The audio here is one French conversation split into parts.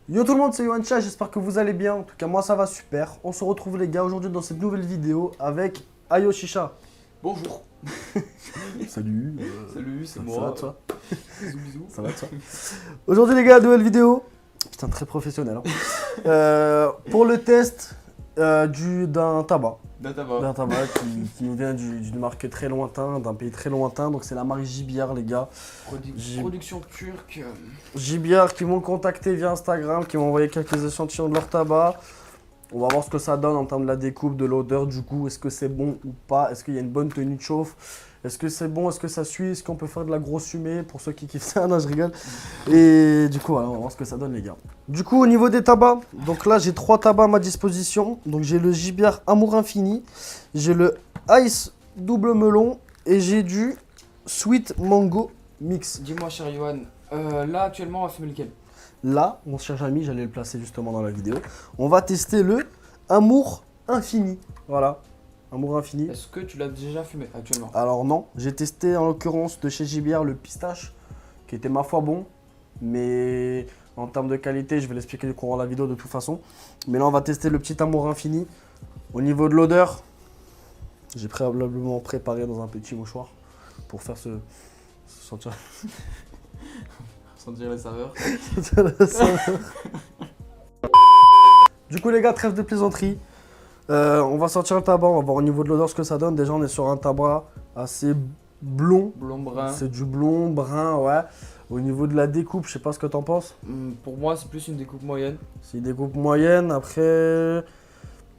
Yo tout le monde, c'est Yoancha, j'espère que vous allez bien. En tout cas, moi ça va super. On se retrouve les gars aujourd'hui dans cette nouvelle vidéo avec Ayo Shisha. Bonjour. Salut. Salut, c'est Ça moi. va toi? Bisous, bisous. Ça va toi? Aujourd'hui les gars, nouvelle vidéo. Putain, très professionnel. Hein. Pour le test d'un tabac. D'un tabac qui nous vient d'une marque très lointain, d'un pays très lointain. Donc c'est la marque JBR les gars. Production turque. JBR qui m'ont contacté via Instagram, qui m'ont envoyé quelques échantillons de leur tabac. On va voir ce que ça donne en termes de la découpe, de l'odeur, du goût. Est-ce que c'est bon ou pas? Est-ce qu'il y a une bonne tenue de chauffe? Est-ce que c'est bon? Est-ce que ça suit? Est-ce qu'on peut faire de la grosse fumée? Pour ceux qui kiffent ça, non, je rigole. Et du coup, voilà, on va voir ce que ça donne, les gars. Du coup, au niveau des tabacs, donc là, j'ai 3 tabacs à ma disposition. Donc, j'ai le JBR Amour Infini, j'ai le Ice Double Melon et j'ai du Sweet Mango Mix. Dis-moi, cher Yohan, là actuellement, on va fumer lequel? Là, mon cher ami, j'allais le placer justement dans la vidéo. On va tester le Amour Infini. Voilà, Amour Infini. Est-ce que tu l'as déjà fumé actuellement? Alors non, j'ai testé en l'occurrence de chez JBR le pistache, qui était ma foi bon. Mais en termes de qualité, je vais l'expliquer du courant de la vidéo de toute façon. Mais là, on va tester le petit Amour Infini. Au niveau de l'odeur, j'ai préalablement préparé dans un petit mouchoir pour faire se sentir... Sentir les saveurs. Du coup les gars, trêve de plaisanterie. On va sortir le tabac, on va voir au niveau de l'odeur ce que ça donne. Déjà on est sur un tabac assez blond. Blond brun. C'est du blond, brun, ouais. Au niveau de la découpe, je sais pas ce que t'en penses. Pour moi, c'est plus une découpe moyenne. C'est une découpe moyenne, après...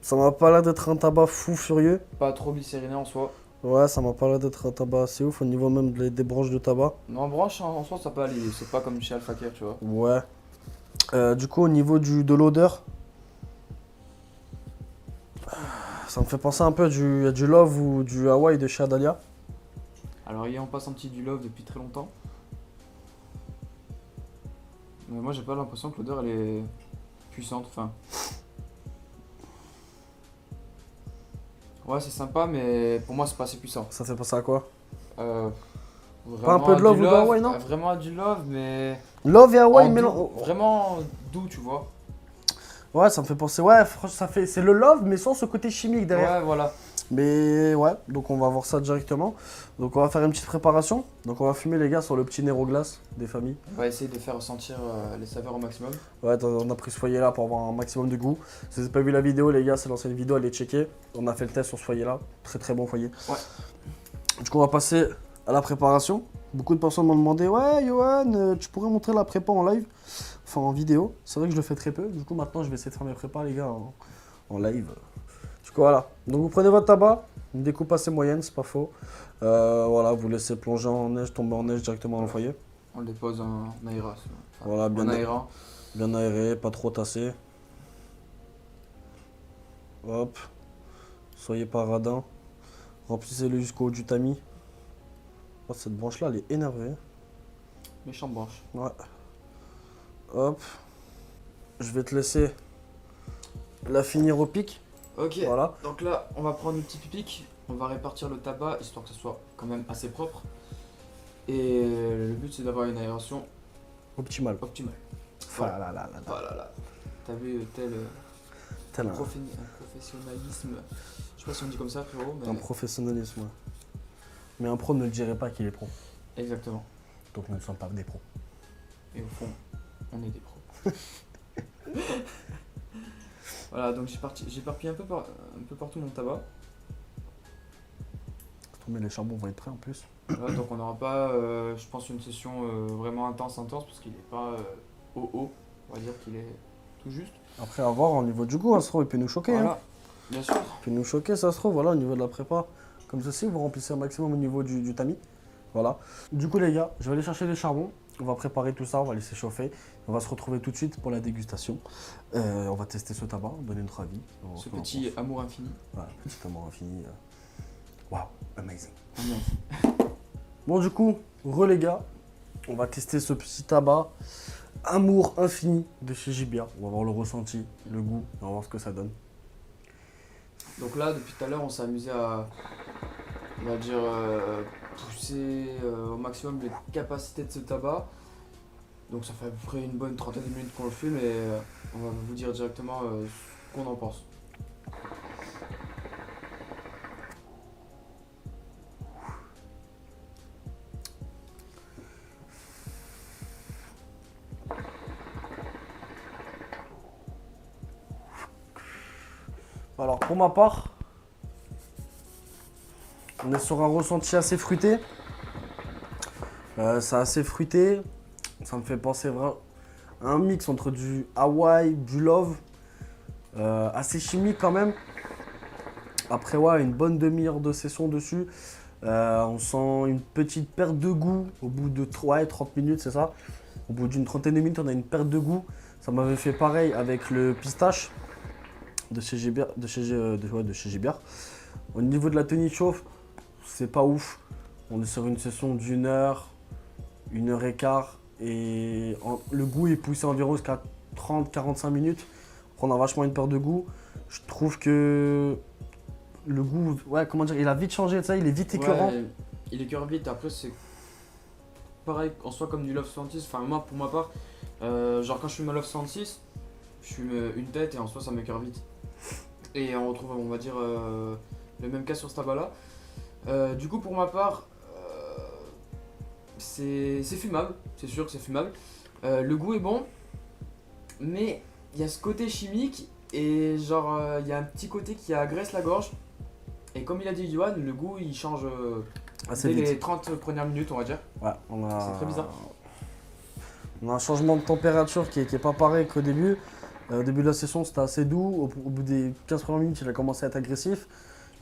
Ça m'a pas l'air d'être un tabac fou furieux. Pas trop glycériné en soi. Ouais, ça m'a pas l'air d'être un tabac assez ouf au niveau même des branches de tabac. Non, en branche, en soi, ça peut aller. C'est pas comme chez Alpha Care, tu vois. Ouais. Du coup, au niveau de l'odeur, ça me fait penser un peu à du Love ou du Hawaii de chez Adalia. Alors, ayant pas senti du love depuis très longtemps. Mais moi, j'ai pas l'impression que l'odeur, elle est puissante. Enfin. Ouais, c'est sympa, mais pour moi, c'est pas assez puissant. Ça fait penser à quoi? Pas un peu de love ou d'Hawaï, non? Vraiment du love, mais. Love et Hawaï, en mais doux, non. vraiment doux, tu vois. Ouais, ça me fait penser. Ouais, franchement, c'est le love, mais sans ce côté chimique derrière. Ouais, voilà. Mais ouais, donc on va voir ça directement. Donc on va faire une petite préparation. Donc on va fumer les gars sur le petit Nero Glace des familles. On va essayer de faire ressentir les saveurs au maximum. Ouais, on a pris ce foyer là pour avoir un maximum de goût. Si vous n'avez pas vu la vidéo, les gars, c'est l'ancienne vidéo, allez checker. On a fait le test sur ce foyer là. Très très bon foyer. Ouais. Du coup, on va passer à la préparation. Beaucoup de personnes m'ont demandé, ouais, Johan, tu pourrais montrer la prépa en live, enfin en vidéo. C'est vrai que je le fais très peu. Du coup, maintenant, je vais essayer de faire mes prépas, les gars, en live. Du coup, voilà. Donc, vous prenez votre tabac, une découpe assez moyenne, c'est pas faux. Voilà, vous laissez plonger en neige, tomber en neige directement dans le foyer. On le dépose en aération. Enfin, Voilà, en aérant. bien aéré, pas trop tassé. Hop. Soyez pas radin. Remplissez-le jusqu'au haut du tamis. Oh, cette branche-là, elle est énervée. Méchante branche. Ouais. Hop. Je vais te laisser la finir au pic. Ok. Voilà. Donc là, on va prendre une petite pique. On va répartir le tabac histoire que ce soit quand même assez propre. Et le but, c'est d'avoir une aération Optimal. optimale. Voilà. Là. Voilà, là. T'as vu tel Tel un professionnalisme. Je sais pas si on dit comme ça, frérot. Mais... un professionnalisme. Ouais. Mais un pro ne dirait pas qu'il est pro. Exactement. Donc nous ne sommes pas des pros. Et au fond, on est des pros. Voilà, donc j'ai éparpillé un peu partout mon tabac. Mais les charbons vont être prêts en plus. Voilà, donc on n'aura pas, je pense, une session vraiment intense parce qu'il n'est pas haut. On va dire qu'il est tout juste. Après, à voir au niveau du goût, ça se trouve, il peut nous choquer. Voilà, Hein. bien sûr. Il peut nous choquer, ça se trouve, voilà, au niveau de la prépa. Comme ceci, vous remplissez un maximum au niveau du tamis. Voilà. Du coup, les gars, je vais aller chercher les charbons. On va préparer tout ça, on va laisser chauffer. On va se retrouver tout de suite pour la dégustation. On va tester ce tabac, donner notre avis. Ce petit amour infini. Ouais, petit amour infini. Wow, amazing. Amazing. Bon, du coup, les gars, on va tester ce petit tabac Amour Infini de chez JBR. On va voir le ressenti, le goût, on va voir ce que ça donne. Donc là, depuis tout à l'heure, on s'est amusé à, on va dire, pousser au maximum les capacités de ce tabac. Donc ça fait à peu près une bonne trentaine de minutes qu'on le fume et on va vous dire directement ce qu'on en pense. Alors pour ma part, on est sur un ressenti assez fruité. C'est assez fruité. Ça me fait penser vraiment à un mix entre du Hawaii, du Love. Assez chimique quand même. Après ouais, une bonne demi-heure de session dessus. On sent une petite perte de goût au bout de 30 minutes, c'est ça. Au bout d'une trentaine de minutes, on a une perte de goût. Ça m'avait fait pareil avec le pistache de chez Gébert. De chez Gébert. Au niveau de la tenue de chauffe, c'est pas ouf. On est sur une session d'une heure, 1 heure et quart. Et le goût est poussé environ jusqu'à 30-45 minutes. On a vachement une perte de goût. Je trouve que le goût, ouais, comment dire, il a vite changé, ça, il est vite écœurant. Ouais, il écœure vite. Après, c'est pareil en soi comme du Love 66. Enfin, moi, pour ma part, genre quand je fume un Love 66, je fume une tête et en soi, ça m'écœure vite. Et on retrouve, on va dire, le même cas sur ce tabac-là. Du coup, pour ma part, c'est fumable. C'est sûr que c'est fumable. Le goût est bon, mais il y a ce côté chimique et genre, il y a un petit côté qui agresse la gorge. Et comme il a dit Yohan, le goût il change Assez dès vite. les 30 premières minutes, on va dire. Ouais, C'est très bizarre. On a un changement de température qui est pas pareil qu'au début. Au début de la session, c'était assez doux. Au bout des 15 premières minutes, il a commencé à être agressif.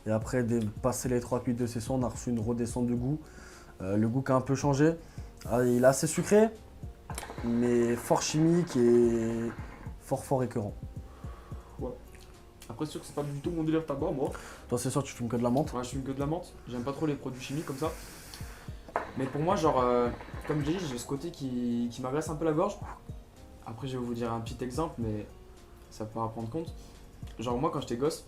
Et après, passer les 3 minutes de session, on a reçu une redescente de goût. Le goût qui a un peu changé. Il est assez sucré, mais fort chimique et fort écœurant. Après, c'est sûr que c'est pas du tout mon délire tabac, moi. Toi, c'est sûr, tu fumes que de la menthe. Ouais, je fume que de la menthe. J'aime pas trop les produits chimiques comme ça. Mais pour moi, genre, comme je dis, j'ai ce côté qui m'agresse un peu la gorge. Après, je vais vous dire un petit exemple, mais ça peut en prendre compte. Genre, moi, quand j'étais gosse,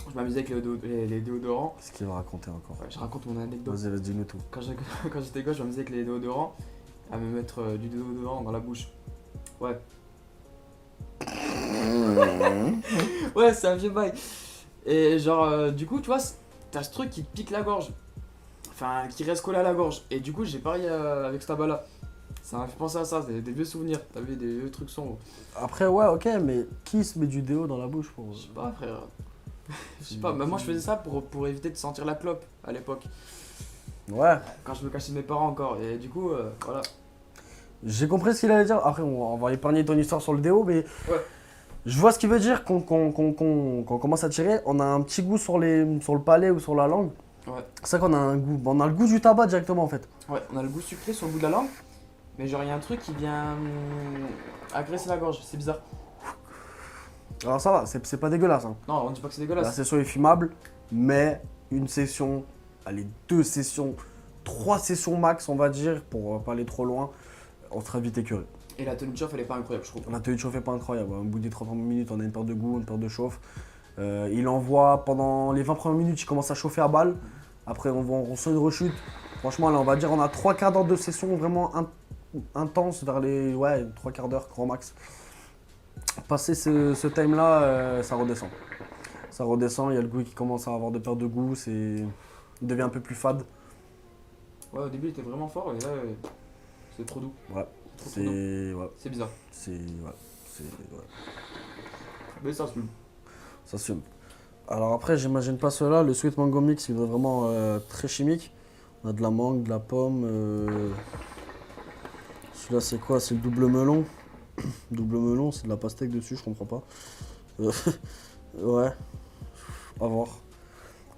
je m'amusais avec les déodorants. Qu'est-ce qu'il va raconter encore? Ouais, je raconte mon anecdote. Vas-y, dis-nous tout. Quand j'étais gosse, je m'amusais avec les déodorants, à me mettre du déodorant dans la bouche. Ouais. Ouais, c'est un vieux bail. Et genre, du coup, tu vois, t'as ce truc qui te pique la gorge. Enfin, qui reste collé à la gorge. Et du coup, j'ai pareil avec ce tabac-là. Ça m'a fait penser à ça, c'est des vieux souvenirs. T'as vu, des vieux trucs sombres. Après, ouais, ok, mais qui se met du déo dans la bouche pour... Je sais pas, frère. Je sais pas, mais moi je faisais ça pour éviter de sentir la clope à l'époque. Ouais. Quand je me cachais de mes parents encore. Et du coup, voilà. J'ai compris ce qu'il allait dire. Après, on va épargner ton histoire sur le déo, mais Ouais. je vois ce qu'il veut dire qu'on commence à tirer. On a un petit goût sur le palais ou sur la langue. Ouais. C'est vrai qu'on a un goût. On a le goût du tabac directement en fait. Ouais, on a le goût sucré sur le bout de la langue. Mais genre, il y a un truc qui vient agresser la gorge. C'est bizarre. Alors ça va, c'est pas dégueulasse. Hein. Non, on dit pas que c'est La dégueulasse. session est fumable, mais une session, allez, 2 sessions, 3 sessions max, on va dire, pour pas aller trop loin, on sera vite écœuré. Et la tenue de chauffe, elle est pas incroyable, je trouve. La tenue de chauffe est pas incroyable. Au bout des 30 minutes, on a une perte de goût, une perte de chauffe. Il envoie pendant les 20 premières minutes, il commence à chauffer à balle. Après, on sent une rechute. Franchement, là, on va dire, on a 3 quarts d'heure de session vraiment intense vers les 3 quarts d'heure, grand max. Passer ce time-là, ça redescend. Ça redescend, il y a le goût qui commence à avoir de perte de goût, il devient un peu plus fade. Ouais, au début, il était vraiment fort et là, c'est trop doux. Ouais, Trop doux. ouais, C'est bizarre. ouais. Mais ça se fume. Ça se fume. Alors après, j'imagine pas cela. Le Sweet Mango Mix, il est vraiment très chimique. On a de la mangue, de la pomme. Celui-là, c'est quoi? C'est le double melon. Double melon, c'est de la pastèque dessus, je comprends pas. Ouais, à voir.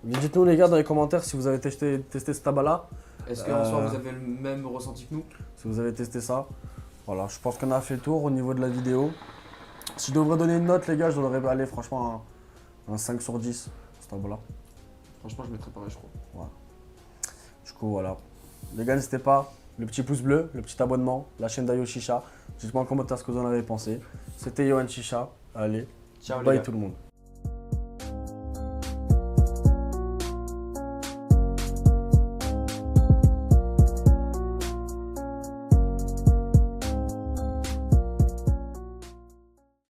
Dites-nous les gars dans les commentaires si vous avez testé ce tabac-là. Est-ce qu'en soi, vous avez le même ressenti que nous? Si vous avez testé ça. Voilà, je pense qu'on a fait le tour au niveau de la vidéo. Si je devrais donner une note, les gars, je devrais aller franchement un 5 sur 10, ce tabac-là. Franchement, je mettrais pareil, je crois. Du coup, voilà. Les gars, n'hésitez pas, le petit pouce bleu, le petit abonnement, la chaîne d'Ayo Chicha. Dites-moi en commentaire ce que vous en avez pensé. C'était Yohan Chicha. Allez, Ciao les bye gars. tout le monde.